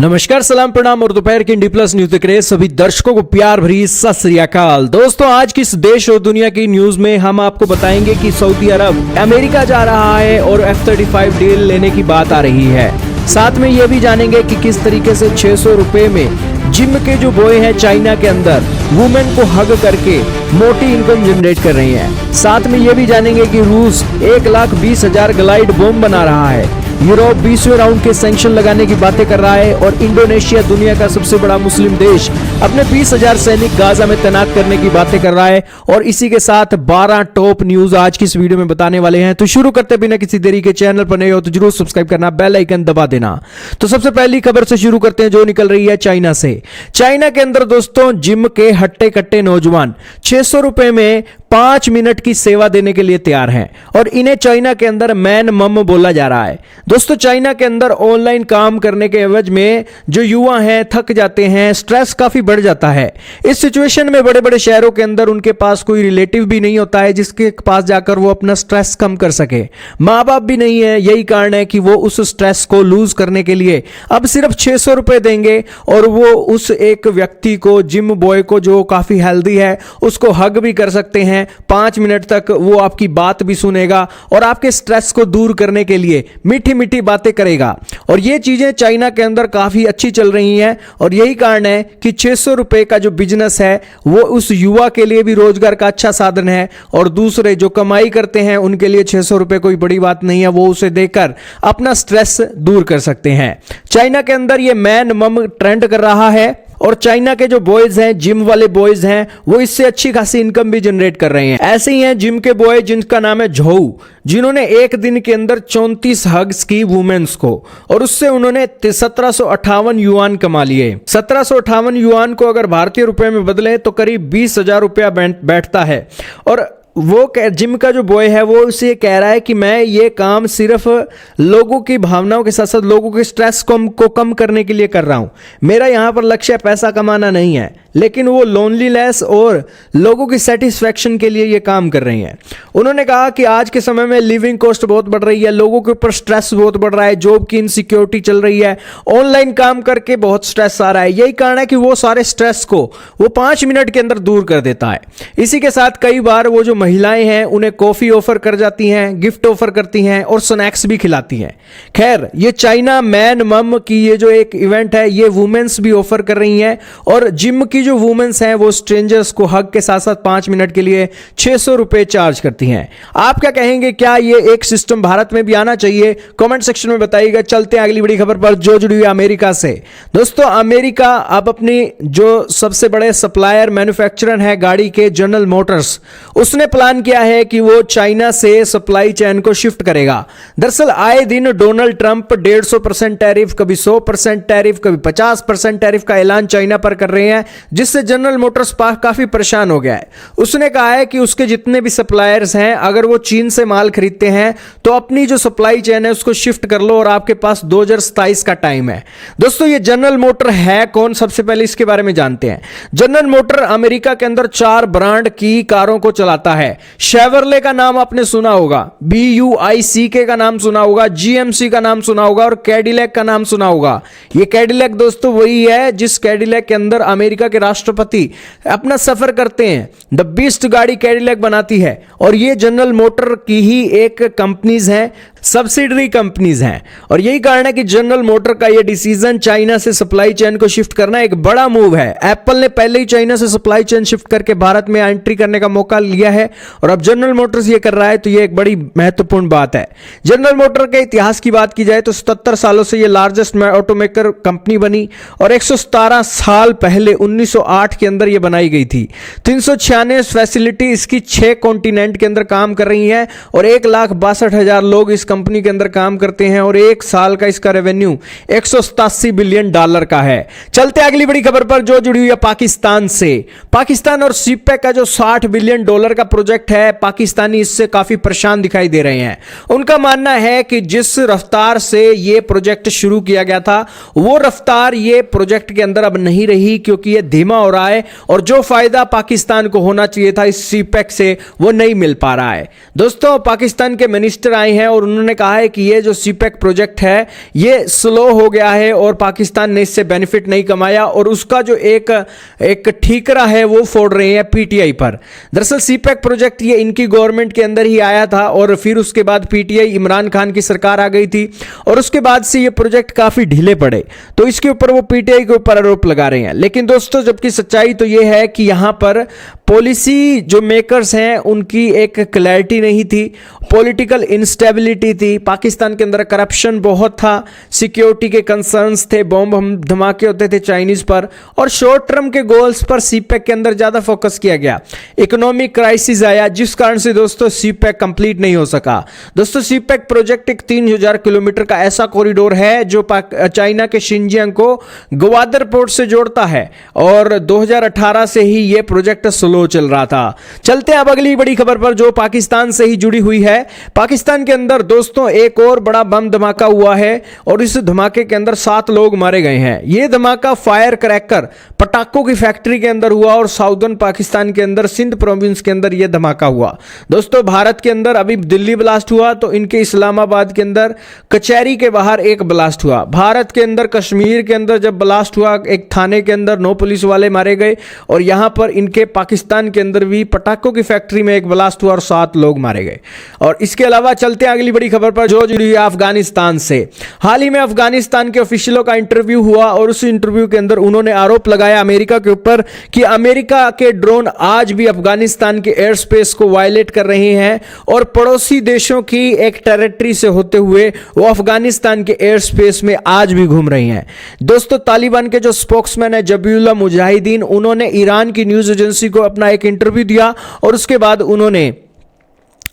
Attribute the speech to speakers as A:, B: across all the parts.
A: नमस्कार, सलाम, प्रणाम और दोपहर के इंडी प्लस न्यूज देख रहे सभी दर्शकों को प्यार भरी सत श्री अकाल। दोस्तों, आज की इस देश और दुनिया की न्यूज में हम आपको बताएंगे कि सऊदी अरब अमेरिका जा रहा है और F-35 डील लेने की बात आ रही है। साथ में ये भी जानेंगे कि किस तरीके से 600 रुपए में जिम के जो बॉय हैं चाइना के अंदर वुमेन को हग करके मोटी इनकम जनरेट कर रही हैं। साथ में ये भी जानेंगे कि रूस 1,20,000 ग्लाइड बम बना रहा है, यूरोप 20वें राउंड के सैंक्शन लगाने की बातें कर रहा है और इंडोनेशिया दुनिया का सबसे बड़ा मुस्लिम देश अपने 20,000 सैनिक गाजा में तैनात करने की बातें कर रहा है। और इसी के साथ 12 टॉप न्यूज आज की इस वीडियो में बताने वाले हैं। तो शुरू करते बिना किसी देरी के, चैनल पर नए हो तो जरूर सब्सक्राइब करना, बेल आइकन दबा देना। तो सबसे पहली खबर से शुरू करते हैं जो निकल रही है चाइना से। चाइना के अंदर दोस्तों जिम के हट्टे कट्टे नौजवान 600 रुपए में 5 मिनट की सेवा देने के लिए तैयार हैं और इन्हें चाइना के अंदर मैन मम बोला जा रहा है। दोस्तों, चाइना के अंदर ऑनलाइन काम करने के एवज में जो युवा हैं थक जाते हैं, स्ट्रेस काफी बढ़ जाता है। इस सिचुएशन में बड़े बड़े शहरों के अंदर उनके पास कोई रिलेटिव भी नहीं होता है जिसके पास जाकर वो अपना स्ट्रेस कम कर सके, माँ बाप भी नहीं है। यही कारण है कि वो उस स्ट्रेस को लूज करने के लिए अब सिर्फ 600 रुपए देंगे और वो उस एक व्यक्ति को, जिम बॉय को जो काफी हेल्दी है, उसको हग भी कर सकते हैं। 5 मिनट तक वो आपकी बात भी सुनेगा और आपके स्ट्रेस को दूर करने के लिए मीठी मीठी बातें करेगा। और ये चीजें चाइना के अंदर काफी अच्छी चल रही हैं और यही कारण है कि 600 रुपए का जो बिजनेस है वो उस युवा के लिए भी रोजगार का अच्छा साधन है और दूसरे जो कमाई करते हैं उनके लिए 600 रुपए कोई बड़ी बात नहीं है। वो उसे देकर अपना स्ट्रेस दूर कर सकते हैं। चाइना के अंदर ये मैन मम ट्रेंड कर रहा है और चाइना के जो बॉयज हैं, जिम वाले बॉयज हैं, वो इससे अच्छी खासी इनकम भी जनरेट कर रहे हैं। ऐसे ही हैं जिम के बॉय जिनका नाम है झोऊ, जिन्होंने एक दिन के अंदर 34 हग्स की वुमेन्स को और उससे उन्होंने 1758 युआन कमा लिए। 1758 युआन को अगर भारतीय रुपए में बदले तो करीब 20,000 रुपया बैठता है। और वो जिम का जो बॉय है वो उसे कह रहा है कि मैं ये काम सिर्फ लोगों की भावनाओं के साथ साथ लोगों के स्ट्रेस को कम करने के लिए कर रहा हूं। मेरा यहां पर लक्ष्य पैसा कमाना नहीं है, लेकिन वो लोनलीनेस और लोगों की सेटिस्फैक्शन के लिए ये काम कर रही हैं। उन्होंने कहा कि आज के समय में लिविंग कॉस्ट बहुत बढ़ रही है, लोगों के ऊपर स्ट्रेस बहुत बढ़ रहा है, जॉब की इनसिक्योरिटी चल रही है, ऑनलाइन काम करके बहुत स्ट्रेस आ रहा है। यही कारण है कि वो सारे स्ट्रेस को वो 5 मिनट के अंदर दूर कर देता है। इसी के साथ कई बार वो जो महिलाएं हैं उन्हें कॉफी ऑफर कर जाती हैं, गिफ्ट ऑफर करती हैं और स्नैक्स भी खिलाती हैं। खैर, ये चाइना मैन मम की ये जो एक इवेंट है ये वुमेन्स भी ऑफर कर रही हैं और जिम की जो वुमेन्स हैं वो स्ट्रेंजर्स को हग के साथ साथ 5 मिनट के लिए 600 रुपए चार्ज करती हैं। आप क्या कहेंगे, क्या ये एक सिस्टम भारत में भी आना चाहिए? कमेंट सेक्शन में बताइएगा। चलते हैं अगली बड़ी खबर पर जो जुड़ी हुई अमेरिका से। दोस्तों, अमेरिका अब अपनी जो सबसे बड़े सप्लायर मैन्युफैक्चरर है गाड़ी के, जनरल मोटर्स, उसने प्लान किया है कि वो चाइना से सप्लाई चेन को शिफ्ट करेगा। दरअसल आए दिन डोनाल्ड ट्रंप 150% टैरिफ, कभी 100% टैरिफ, कभी 50% टैरिफ का ऐलान चाइना पर कर रहे हैं, जिससे जनरल मोटर्स काफी परेशान हो गया है। उसने कहा है कि उसके जितने भी सप्लायर्स हैं अगर वो चीन से माल खरीदते हैं तो अपनी जो सप्लाई चेन है उसको शिफ्ट कर लो और आपके पास 2027 का टाइम है। दोस्तों, ये जनरल मोटर है कौन? सबसे पहले इसके बारे में जानते हैं। जनरल मोटर अमेरिका के अंदर 4 ब्रांड की कारों को चलाता है। शेवरले का नाम आपने सुना होगा, BUICK का नाम सुना होगा, GMC का नाम सुना होगा और कैडिलैक का नाम सुना होगा। ये कैडिलैक दोस्तों वही है जिस कैडिलैक के अंदर अमेरिका के राष्ट्रपति अपना सफर करते हैं। द बीस्ट गाड़ी कैडिलैक बनाती है और ये जनरल मोटर की ही एक कंपनीज हैं, सब्सिडरी कंपनीज हैं। और यही कारण है कि जनरल मोटर का यह डिसीजन चाइना से सप्लाई चेन को शिफ्ट करना एक बड़ा मूव है। एप्पल ने पहले ही चाइना से सप्लाई चेन शिफ्ट करके भारत में एंट्री करने का मौका लिया है और अब जनरल मोटर्स ये कर रहा है, तो ये एक बड़ी महत्वपूर्ण बात है। जनरल मोटर के इतिहास की बात की जाए तो 77 सालों से ये लार्जेस्ट ऑटोमेकर कंपनी बनी और 117 साल पहले 1908 के अंदर ये बनाई गई थी। 396 फैसिलिटी इसकी 6 कॉन्टिनेंट के अंदर काम कर रही है और 1,62,000 लोग इस कंपनी के अंदर काम करते हैं और एक साल का इसका रेवेन्यू $187 बिलियन का है। चलते अगली बड़ी खबर पर जो जुड़ी हुई है पाकिस्तान से। पाकिस्तान और सीपेक का जो $60 बिलियन का प्रोजेक्ट है, पाकिस्तानी इससे काफी परेशान दिखाई दे रहे हैं। उनका मानना है कि जिस रफ्तार से यह प्रोजेक्ट शुरू किया गया था वो रफ्तार ये प्रोजेक्ट के अंदर अब नहीं रही, क्योंकि यह धीमा हो रहा है और जो फायदा पाकिस्तान को होना चाहिए था इस सीपेक से वो नहीं मिल पा रहा है। दोस्तों, पाकिस्तान के मिनिस्टर आए हैं और उन्होंने कहा है कि ये जो सीपैक प्रोजेक्ट है ये स्लो हो गया है और पाकिस्तान ने इससे बेनिफिट नहीं कमाया और उसका जो एक ठीकरा है वो फोड़ रहे हैं पीटीआई पर। दरअसल सीपैक प्रोजेक्ट ये इनकी गवर्नमेंट के अंदर ही आया था और फिर उसके बाद पीटीआई इमरान खान की सरकार आ गई थी और उसके बाद से ये प्रोजेक्ट काफी ढीले पड़े, तो इसके ऊपर वो पीटीआई के ऊपर आरोप लगा रहे हैं। लेकिन दोस्तों जबकि सच्चाई तो ये है कि यहां पर पॉलिसी जो मेकर्स हैं उनकी एक क्लैरिटी नहीं थी, पॉलिटिकल इंस्टेबिलिटी थी, पाकिस्तान के अंदर करप्शन बहुत था, सिक्योरिटी के कंसर्न्स थे, बॉम्ब धमाके होते थे चाइनीज पर और शॉर्ट टर्म के गोल्स पर सीपैक के अंदर ज्यादा फोकस किया गया। इकोनॉमिक क्राइसिस आया जिस कारण से दोस्तों सीपैक कंप्लीट नहीं हो सका। दोस्तों सीपैक प्रोजेक्ट एक 3000 किलोमीटर का ऐसा कॉरिडोर है जो चाइना के शिनजियांग को ग्वादर पोर्ट से जोड़ता है और 2018 से ही यह प्रोजेक्ट स्लो चल रहा था। चलते हैं अब अगली बड़ी खबर पर जो पाकिस्तान से ही जुड़ी हुई है। पाकिस्तान के अंदर दोस्तों एक और बड़ा बम धमाका हुआ है और इस धमाके के अंदर 7 लोग मारे गए हैं। यह धमाका फायर क्रैकर पटाखों की फैक्ट्री के अंदर हुआ और साउदर्न पाकिस्तान के अंदर सिंध प्रोविंस के अंदर यह धमाका हुआ। दोस्तों भारत के अंदर अभी दिल्ली ब्लास्ट हुआ तो इनके इस्लामाबाद के अंदर कचहरी के बाहर एक ब्लास्ट हुआ। भारत के अंदर कश्मीर के अंदर जब ब्लास्ट हुआ एक थाने के अंदर 9 पुलिस वाले मारे गए और यहां पर इनके पाकिस्तान के अंदर भी पटाखों की फैक्ट्री में एक ब्लास्ट हुआ और 7 लोग मारे गए। और इसके अलावा चलते हैं अगली बड़ी खबर पर जो जुड़ी है अफगानिस्तान से। हाल ही में अफगानिस्तान के ऑफिशियलों का इंटरव्यू हुआ और उस इंटरव्यू के अंदर उन्होंने आरोप लगाया अमेरिका के ऊपर कि अमेरिका के ड्रोन आज भी अफगानिस्तान के एयर स्पेस को वायलेट कर रहे हैं और पड़ोसी देशों की एक टेरिटरी से होते हुए वो अफगानिस्तान के एयर स्पेस में आज भी घूम रही हैं। दोस्तों तालिबान के जो स्पोक्समैन है जबीउल्लाह मुजाहिदीन उन्होंने ईरान की न्यूज एजेंसी को अपना एक इंटरव्यू दिया और उसके बाद उन्होंने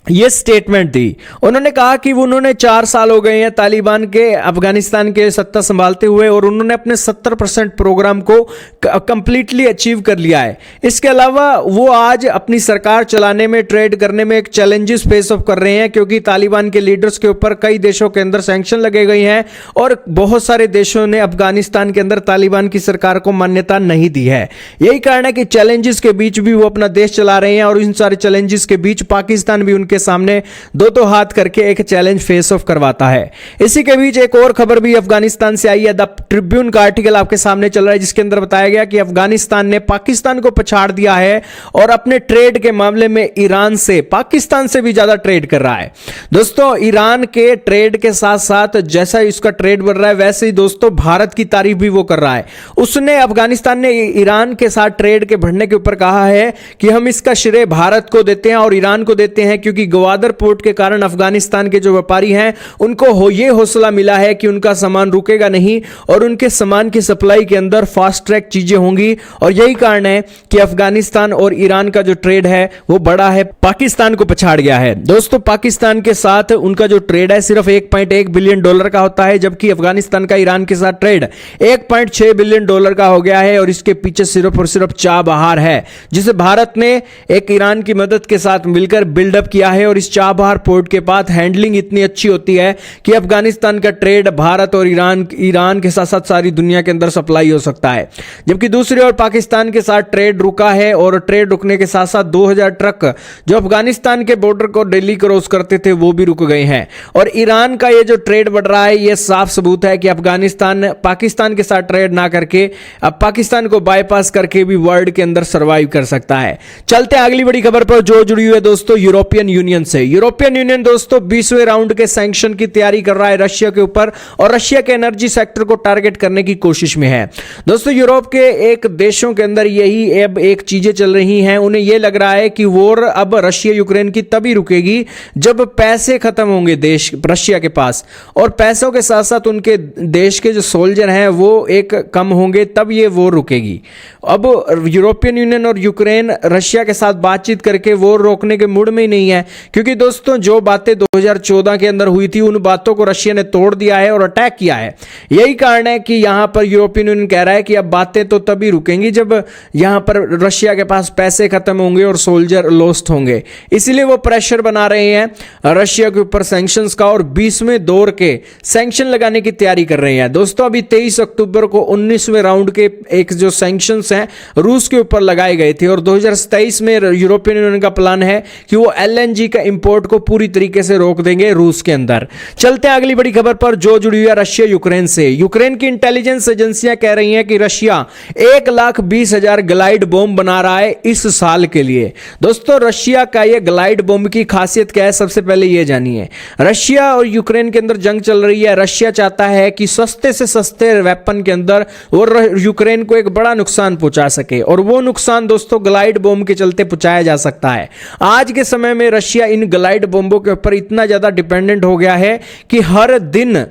A: ये स्टेटमेंट दी। उन्होंने कहा कि उन्होंने 4 साल हो गए हैं तालिबान के अफगानिस्तान के सत्ता संभालते हुए और उन्होंने अपने 70% प्रोग्राम को कंप्लीटली अचीव कर लिया है। इसके अलावा वो आज अपनी सरकार चलाने में ट्रेड करने में एक चैलेंजेस फेस ऑफ कर रहे हैं क्योंकि तालिबान के लीडर्स के ऊपर कई देशों के अंदर सैंक्शन लगे गए हैं और बहुत सारे देशों ने अफगानिस्तान के अंदर तालिबान की सरकार को मान्यता नहीं दी है। यही कारण है कि चैलेंजेस के बीच भी वो अपना देश चला रहे हैं और इन सारे चैलेंजेस के बीच पाकिस्तान भी उनके सामने दो हाथ करके एक चैलेंज फेस ऑफ करवाता है। इसी के बीच एक और खबर भी अफगानिस्तान से आई है। द ट्रिब्यून का आर्टिकल आपके सामने चल रहा है जिसके अंदर बताया गया कि अफगानिस्तान ने पाकिस्तान को पछाड़ दिया है और अपने ट्रेड के मामले में ईरान से पाकिस्तान से भी ज्यादा ट्रेड कर रहा है। दोस्तों ईरान के ट्रेड के साथ साथ जैसा इसका ट्रेड बढ़ रहा है वैसे ही दोस्तों भारत की तारीफ भी वो कर रहा है। उसने अफगानिस्तान ने ईरान के साथ ट्रेड के बढ़ने के ऊपर कहा है कि हम इसका श्रेय भारत को देते हैं और ईरान को देते हैं क्योंकि ग्वादर पोर्ट के कारण अफगानिस्तान के जो व्यापारी हैं उनको ये हौसला मिला है कि उनका सामान रुकेगा नहीं और उनके सामान की सप्लाई के अंदर फास्ट ट्रैक चीजें होंगी और यही कारण है कि अफगानिस्तान और ईरान का जो ट्रेड है वो बड़ा है, पाकिस्तान को पछाड़ गया है। दोस्तों पाकिस्तान के साथ उनका जो ट्रेड है सिर्फ 1.1 बिलियन डॉलर का होता है जबकि अफगानिस्तान का ईरान के साथ ट्रेड 1.6 बिलियन डॉलर का हो गया है और इसके पीछे सिर्फ और सिर्फ चाबहार है जिसे भारत ने एक ईरान की मदद के साथ मिलकर बिल्डअप किया है और इस चाबहार पोर्ट के पास हैंडलिंग इतनी अच्छी होती है कि अफगानिस्तान का ट्रेड भारत और ईरान के साथ साथ सारी दुनिया के अंदर सप्लाई हो सकता है। जबकि दूसरी ओर पाकिस्तान के साथ ट्रेड रुका है और ट्रेड रुकने के साथ साथ 2000 ट्रक जो अफगानिस्तान के बॉर्डर को दिल्ली क्रॉस करते थे वो भी रुक गए हैं और ईरान का ये जो ट्रेड बढ़ रहा है ये साफ सबूत है कि अफगानिस्तान पाकिस्तान के साथ ट्रेड ना करके अब पाकिस्तान को बाईपास करके भी वर्ल्ड के अंदर सर्वाइव कर सकता है। चलते हैं अगली बड़ी खबर पर जो जुड़ी हुई है दोस्तों यूरोपियन यूनियन से। यूरोपियन यूनियन दोस्तों 20वें राउंड के सैंक्शन की तैयारी कर रहा है रशिया के ऊपर और रशिया के एनर्जी सेक्टर को टारगेट करने की कोशिश में है। दोस्तों यूरोप के एक देशों के अंदर यही अब एक चीजें चल रही हैं, उन्हें यह लग रहा है कि वॉर अब रशिया यूक्रेन की तभी रुकेगी जब पैसे खत्म होंगे देश रशिया के पास और पैसों के साथ साथ उनके देश के जो सोल्जर हैं वो एक कम होंगे तब ये वॉर रुकेगी। अब यूरोपियन यूनियन और यूक्रेन रशिया के साथ बातचीत करके वॉर रोकने के मूड में ही नहीं है क्योंकि दोस्तों जो बातें 2014 के अंदर हुई थी उन बातों को रशिया ने तोड़ दिया है और अटैक किया है। यही कारण है कि यहां पर यूरोपियन यूनियन कह रहा है कि अब बातें तो तभी रुकेंगी जब यहां पर रशिया के पास पैसे खत्म होंगे और सोल्जर लॉस्ट होंगे। इसीलिए वो प्रेशर बना रहे हैं रशिया के ऊपर सैंक्शंस का और 20वें दौर के सैंक्शन लगाने की तैयारी कर रहे हैं। दोस्तों अभी 23 अक्टूबर को 19वें राउंड के एक जो सैंक्शंस हैं रूस के ऊपर लगाए गए थे और 2027 में यूरोपियन यूनियन का प्लान है कि वो LNG LNG का इंपोर्ट को पूरी तरीके से रोक देंगे रूस के अंदर। चलते हैं अगली बड़ी खबर पर जो जुड़ी हुई है रशिया यूक्रेन से। यूक्रेन की इंटेलिजेंस एजेंसियां कह रही हैं कि रशिया 1,20,000 ग्लाइड बॉम्ब बना रहा है इस साल के लिए। दोस्तों रशिया का यह ग्लाइड बॉम्ब की खासियत क्या है, सबसे पहले यह जानिए। रशिया और यूक्रेन के अंदर जंग चल रही है। रशिया चाहता है कि सस्ते से सस्ते वेपन के अंदर वो यूक्रेन को एक बड़ा नुकसान पहुंचा सके, और वो नुकसान दोस्तों ग्लाइड बॉम्ब के चलते पहुंचाया जा सकता है। आज के समय में रशिया इन ग्लाइड बॉम्बों के ऊपर इतना ज्यादा डिपेंडेंट हो गया है कि हर दिन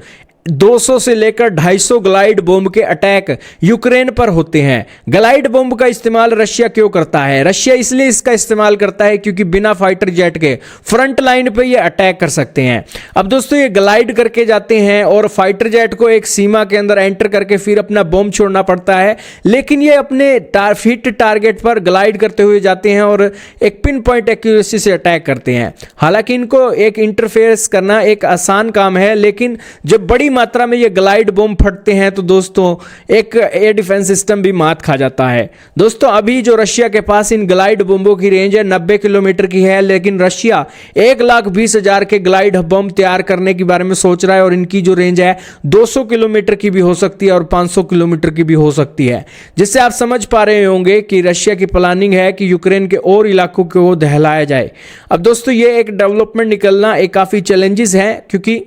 A: 200 से लेकर 250 ग्लाइड बॉम्ब के अटैक यूक्रेन पर होते हैं। ग्लाइड बॉम्ब का इस्तेमाल रशिया क्यों करता है? रशिया इसलिए इसका इस्तेमाल करता है क्योंकि बिना फाइटर जेट के फ्रंट लाइन पे ये अटैक कर सकते हैं। अब दोस्तों ये ग्लाइड करके जाते हैं और फाइटर जेट को एक सीमा के अंदर एंटर करके फिर अपना बॉम्ब छोड़ना पड़ता है, लेकिन ये अपने हिट टारगेट पर ग्लाइड करते हुए जाते हैं और एक पिन पॉइंट एक्यूरेसी से अटैक करते हैं। हालांकि इनको एक इंटरफेस करना एक आसान काम है, लेकिन जब बड़ी मात्रा में ये ग्लाइड बॉम्ब फटते हैं तो दोस्तों एक एयर डिफेंस सिस्टम भी मात खा जाता है। दोस्तों अभी जो रशिया के पास इन ग्लाइड बॉम्बों की रेंज है 90 किलोमीटर की है, लेकिन रशिया 1,20,000 के ग्लाइड बॉम्ब तैयार करने के बारे में सोच रहा है, और इनकी जो रेंज है 200 किलोमीटर की भी हो सकती है और 500 किलोमीटर की भी हो सकती है, जिससे आप समझ पा रहे होंगे कि रशिया की प्लानिंग है कि यूक्रेन के और इलाकों को दहलाया जाए। अब दोस्तों ये एक डेवलपमेंट निकलना एक काफी चैलेंजेस है, क्योंकि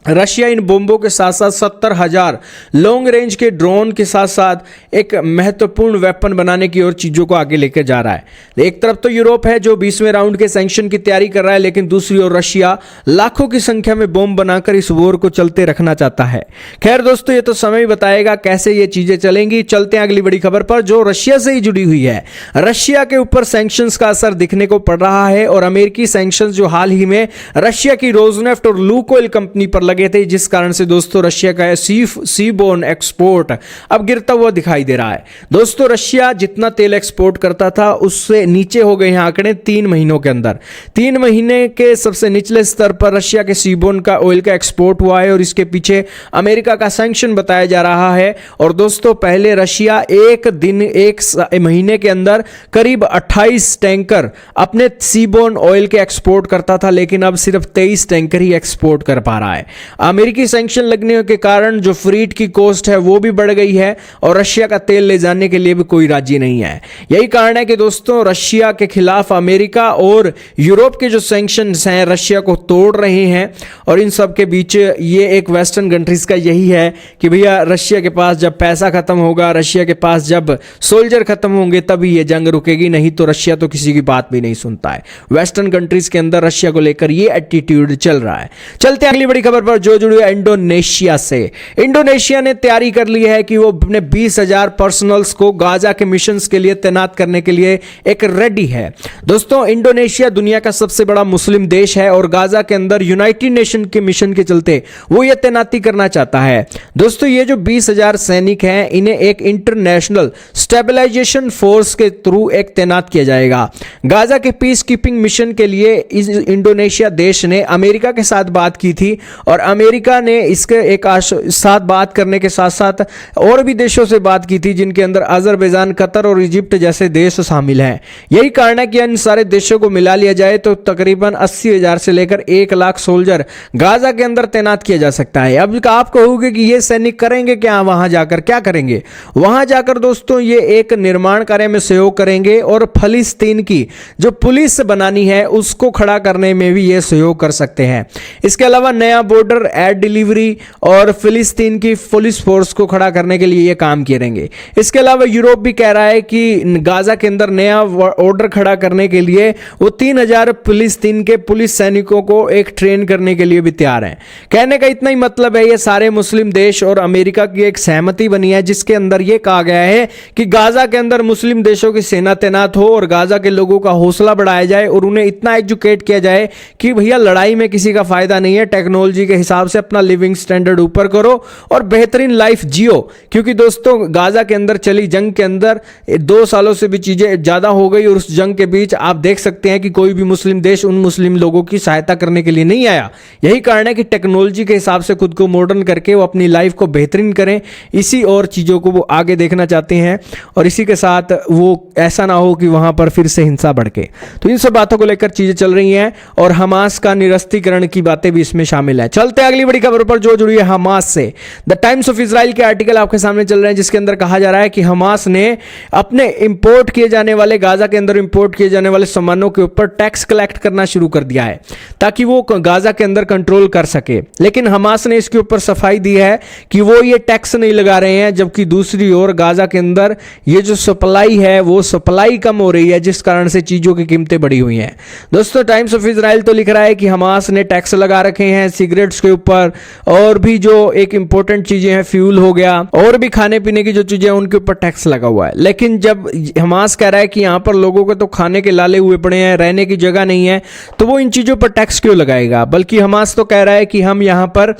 A: रशिया इन बॉम्बों के साथ साथ 70,000 लॉन्ग रेंज के ड्रोन के साथ साथ एक महत्वपूर्ण वेपन बनाने की ओर चीजों को आगे लेकर जा रहा है। एक तरफ तो यूरोप है जो 20वें राउंड के सैंक्शन की तैयारी कर रहा है, लेकिन दूसरी ओर रशिया लाखों की संख्या में बॉम्ब बनाकर इस वॉर को चलते रखना चाहता है। खैर दोस्तों ये तो समय ही बताएगा कैसे ये चीजें चलेंगी। चलते हैं अगली बड़ी खबर पर जो रशिया से ही जुड़ी हुई है। रशिया के ऊपर सैंक्शंस का असर दिखने को पड़ रहा है, और अमेरिकी सैंक्शंस जो हाल ही में रशिया की रोजनेफ्ट और लुकोइल कंपनी पर लगे थे, जिस कारण से दोस्तों रशिया का सीबोर्न एक्सपोर्ट अब गिरता हुआ दिखाई दे रहा है। दोस्तों रशिया जितना तेल एक्सपोर्ट करता था उससे नीचे हो गए हैं आंकड़े 3 महीनों के अंदर। 3 महीने के सबसे निचले स्तर पर रशिया के सीबोर्न का ऑयल का एक्सपोर्ट हुआ है, और इसके पीछे अमेरिका का सैंक्शन बताया जा रहा है। और दोस्तों पहले रशिया एक महीने के अंदर करीब 28 टैंकर अपने सीबोर्न ऑयल के एक्सपोर्ट करता था, लेकिन अब सिर्फ 23 टैंकर ही एक्सपोर्ट कर पा रहा है। अमेरिकी सैंक्शन लगने के कारण जो फ्रीट की कॉस्ट है वो भी बढ़ गई है, और रशिया का तेल ले जाने के लिए भी कोई राजी नहीं है। यही कारण है कि दोस्तों रशिया के खिलाफ अमेरिका और यूरोप के जो सैंक्शंस हैं रशिया को तोड़ रहे हैं, और इन सब के बीच ये एक वेस्टर्न कंट्रीज का यही है कि भैया रशिया के पास जब पैसा खत्म होगा, रशिया के पास जब सोल्जर खत्म होंगे, तभी ये जंग रुकेगी, नहीं तो रशिया तो किसी की बात भी नहीं सुनता है। वेस्टर्न कंट्रीज के अंदर रशिया को लेकर ये एटीट्यूड चल रहा है। चलते अगली बड़ी खबर पर जो जुड़ी है इंडोनेशिया से। इंडोनेशिया ने तैयारी कर ली है कि वो अपने 20,000 पर्सनल्स को गाजा के मिशंस के लिए तैनात करने के लिए एक रेडी है। दोस्तों इंडोनेशिया दुनिया का सबसे बड़ा मुस्लिम देश है, और गाजा के अंदर यूनाइटेड नेशन के मिशन के चलते वो ये तैनाती करना चाहता है। दोस्तों ये जो 20,000 सैनिक हैं इन्हें एक इंटरनेशनल स्टेबलाइजेशन फोर्स के थ्रू एक तैनात किया जाएगा। गाजा के पीस कीपिंग मिशन के लिए इस इंडोनेशिया देश ने अमेरिका के साथ बात की थी, और अमेरिका ने इसके एक साथ बात करने के साथ साथ और भी देशों से बात की थी, जिनके अंदर अजरबैजान, कतर और इजिप्ट जैसे देश शामिल हैं। यही कारण है कि इन सारे देशों को मिला लिया जाए तो तकरीबन 80,000 से लेकर 1,00,000 सोल्जर गाजा के अंदर तैनात किया जा सकता है। अब आप कहोगे कि ये सैनिक करेंगे क्या, वहां जाकर क्या करेंगे? वहां जाकर दोस्तों ये एक निर्माण कार्य में सहयोग करेंगे, और फलस्तीन की जो पुलिस बनानी है उसको खड़ा करने में भी ये सहयोग कर सकते हैं। इसके अलावा नया बॉर्डर एयर डिलीवरी और फिलिस्तीन की पुलिस फोर्स को खड़ा करने के लिए ये काम करेंगे। इसके अलावा यूरोप भी कह रहा है कि गाजा के अंदर नया ऑर्डर खड़ा करने के लिए वो 3,000 फिलिस्तीन के पुलिस सैनिकों को एक ट्रेन करने के लिए भी तैयार हैं। कहने का इतना ही मतलब है, ये सारे मुस्लिम देश और अमेरिका की एक सहमति बनी है, जिसके अंदर ये कहा गया है कि गाजा के अंदर मुस्लिम देशों की सेना तैनात हो, और गाजा के लोगों का हौसला बढ़ाया जाए, और उन्हें इतना एजुकेट किया जाए कि भैया लड़ाई में किसी का फायदा नहीं है, टेक्नोलॉजी के के हिसाब से अपना लिविंग स्टैंडर्ड ऊपर करो और बेहतरीन लाइफ जियो। क्योंकि दोस्तों गाजा के अंदर चली जंग के अंदर 2 सालों से भी चीजें ज्यादा हो गई और उस जंग के बीच आप देख सकते हैं कि कोई भी मुस्लिम देश उन मुस्लिम लोगों की सहायता करने के लिए नहीं आया। यही कारण है कि टेक्नोलॉजी के हिसाब से खुद को मॉडर्न करके वो अपनी लाइफ को बेहतरीन करें, इसी और चीजों को वो आगे देखना चाहते हैं और इसी के साथ वो ऐसा ना हो कि वहां पर फिर से हिंसा भड़के। तो इन सब बातों को लेकर चीजें चल रही हैं और हमास का निरस्तीकरण की बातें भी इसमें शामिल है। चलते हैं अगली बड़ी खबर पर जो जुड़ी है हमास से। द टाइम्स ऑफ इजराइल के आर्टिकल आपके सामने चल रहे हैं जिसके अंदर कहा जा रहा है कि हमास ने अपने इंपोर्ट किए जाने वाले गाजा के अंदर इंपोर्ट किए जाने वाले सामानों के ऊपर टैक्स कलेक्ट करना शुरू कर दिया है ताकि वो गाजा के अंदर कंट्रोल कर सके। लेकिन हमास ने इसके ऊपर सफाई दी है कि वो ये टैक्स नहीं लगा रहे हैं, जबकि दूसरी ओर गाजा के अंदर ये जो सप्लाई है वो सप्लाई कम हो रही है जिस कारण से चीजों की कीमतें बढ़ी हुई हैं। दोस्तों टाइम्स ऑफ इजराइल तो लिख रहा है कि हमास ने टैक्स लगा रखे हैं सिगरेट्स के ऊपर और भी जो एक इंपॉर्टेंट चीजें हैं, फ्यूल हो गया और भी खाने पीने की जो चीजें हैं उनके ऊपर टैक्स लगा हुआ है। लेकिन जब हमास कह रहा है कि यहां पर लोगों को तो खाने के लाले हुए पड़े हैं, रहने की जगह नहीं है, तो वो इन चीजों पर टैक्स क्यों लगाएगा? बल्कि हमास तो कह रहा है कि हम यहां पर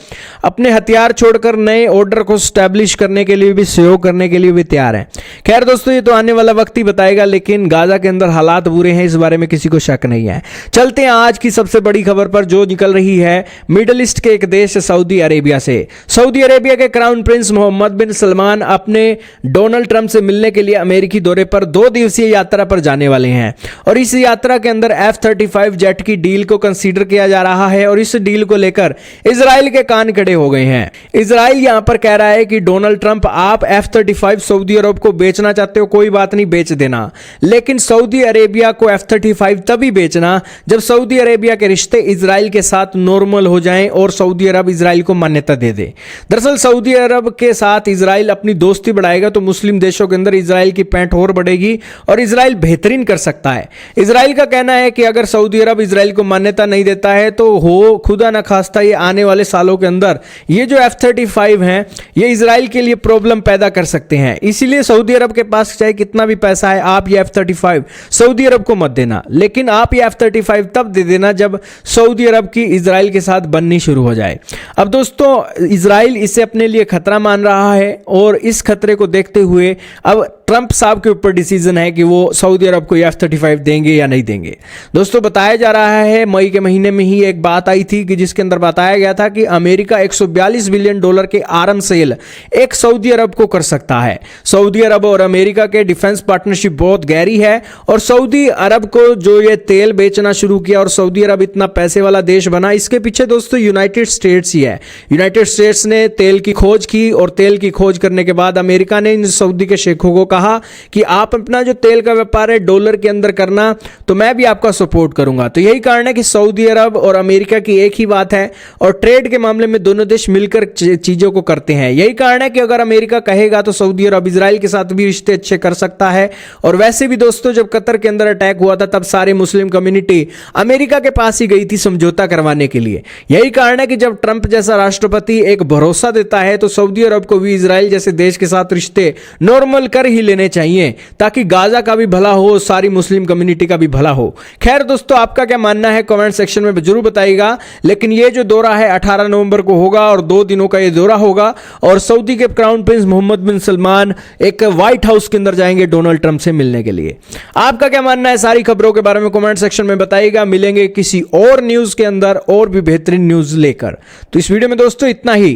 A: अपने हथियार छोड़कर नए ऑर्डर को स्टैब्लिश करने के लिए भी, सहयोग करने के लिए भी तैयार हैं। खैर दोस्तों ये तो आने वाला वक्त ही बताएगा, लेकिन गाजा के अंदर हालात बुरे हैं, इस बारे में किसी को शक नहीं है। चलते हैं आज की सबसे बड़ी खबर पर जो निकल रही है मिडिल ईस्ट के एक देश सऊदी अरेबिया से। सऊदी अरेबिया के क्राउन प्रिंस मोहम्मद बिन सलमान अपने डोनाल्ड ट्रंप से मिलने के लिए अमेरिकी दौरे पर 2 दिवसीय यात्रा पर जाने वाले हैं और इस यात्रा के अंदर F-35 जेट की डील को कंसीडर किया जा रहा है और इस डील को लेकर इजराइल के कान खड़े हो गए हैं। इजराइल यहां पर कह रहा है कि डोनाल्ड ट्रंप आप F-35 सऊदी अरब को बेचना चाहते हो, कोई बात नहीं, बेच देना, लेकिन सऊदी अरेबिया को F-35 तभी बेचना जब सऊदी अरेबिया के रिश्ते इजराइल के साथ नॉर्मल हो जाएं और सऊदी अरब इजराइल को मान्यता दे दे। दरअसल सऊदी अरब के साथ इजराइल अपनी दोस्ती बढ़ाएगा तो मुस्लिम देशों के अंदर इजराइल की पैंठ और बढ़ेगी और इजराइल बेहतरीन कर सकता है। इजराइल का कहना है कि अगर सऊदी अरब इजराइल को मान्यता नहीं देता है तो हो खुदा न खास्ता ये आने वाले सालों के अंदर ये जो F-35 हैं ये इजराइल के लिए प्रॉब्लम पैदा कर सकते हैं। इसीलिए सऊदी अरब के पास चाहे कितना भी पैसा है, आप ये F-35 सऊदी अरब को मत देना, लेकिन आप ये F-35 तब दे देना जब सऊदी अरब की इजराइल के साथ बननी शुरू हो जाए। अब दोस्तों इजराइल इसे अपने लिए खतरा मान रहा है और इस खतरे को देखते हुए अब ट्रंप साहब के ऊपर डिसीजन है कि वो सऊदी अरब को F-35 देंगे या नहीं देंगे। दोस्तों बताया जा रहा है मई के महीने में ही एक बात आई थी कि जिसके अंदर बताया गया था कि अमेरिका $142 बिलियन के आर्म्स सेल एक सऊदी अरब को कर सकता है। सऊदी अरब और अमेरिका के डिफेंस पार्टनरशिप बहुत गहरी है और सऊदी अरब को जो ये तेल बेचना शुरू किया और सऊदी अरब इतना पैसे वाला देश बना, इसके पीछे दोस्तों यूनाइटेड स्टेट्स ही है। यूनाइटेड स्टेट्स ने तेल की खोज की और तेल की खोज करने के बाद अमेरिका ने इन सऊदी के शेखों को कहा कि आप अपना जो तेल का व्यापार है डॉलर के अंदर करना तो मैं भी आपका सपोर्ट करूंगा। तो यही कारण है कि सऊदी अरब और अमेरिका की एक ही बात है और ट्रेड के मामले में दोनों देश मिलकर चीजों को करते हैं। यही कारण है कि अगर अमेरिका कहेगा तो सऊदी अरब इजराइल के साथ भी रिश्ते अच्छे कर सकता है। और वैसे भी दोस्तों जब कतर के अंदर अटैक हुआ था तब सारे मुस्लिम कम्युनिटी अमेरिका के पास ही गई थी समझौता करवाने के लिए। यही कारण है कि जब ट्रंप जैसा राष्ट्रपति एक भरोसा देता है तो सऊदी अरब को भी इजराइल जैसे देश के साथ रिश्ते नॉर्मल कर ही लेने चाहिए ताकि गाजा का भी भला हो, सारी मुस्लिम कम्युनिटी का भी भला हो। खैर दोस्तों आपका क्या मानना है कमेंट सेक्शन में जरूर बताइएगा। लेकिन ये जो दौरा है 18 नवंबर को होगा और 2 दिनों का ये दौरा होगा और सऊदी के क्राउन प्रिंस मोहम्मद बिन सलमान एक व्हाइट हाउस के अंदर जाएंगे डोनाल्ड ट्रंप से मिलने के लिए। आपका क्या मानना है सारी खबरों के बारे में कमेंट सेक्शन में बताइएगा। मिलेंगे किसी और न्यूज के अंदर और भी बेहतरीन न्यूज लेकर। तो इस वीडियो में दोस्तों इतना ही।